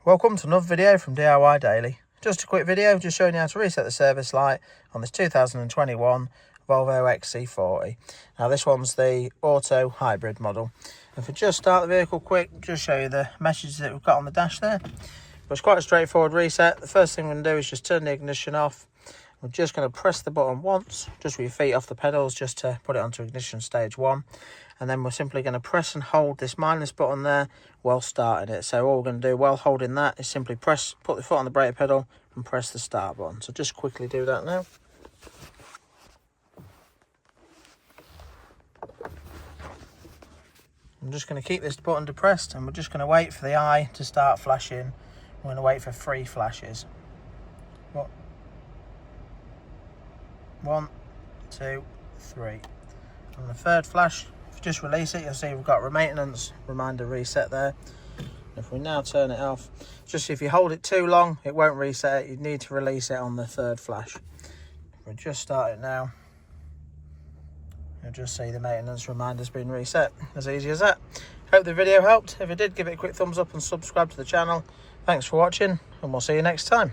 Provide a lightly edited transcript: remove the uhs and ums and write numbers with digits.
Welcome to another video from DIY Daily. Just a quick video just showing you how to reset the service light on this 2021 Volvo XC40. Now this one's the auto hybrid model. If we just start the vehicle quick, just show you the messages that we've got on the dash there. But it's quite a straightforward reset. The first thing we're going to do is just turn the ignition off. We're just going to press the button once, just with your feet off the pedals, just to put it onto ignition stage 1. And then we're simply going to press and hold this minus button there while starting it. So all we're going to do while holding that is simply put the foot on the brake pedal and press the start button. So just quickly do that now. I'm just going to keep this button depressed and we're just going to wait for the eye to start flashing. We're going to wait for 3 flashes. 1, 2, 3. On the third flash, if you just release it, you'll see we've got maintenance reminder reset there. If we now turn it off, just if you hold it too long, it won't reset it. You need to release it on the third flash. If we just start it now, you'll just see the maintenance reminder's been reset. As easy as that. Hope the video helped. If it did, give it a quick thumbs up and subscribe to the channel. Thanks for watching, and we'll see you next time.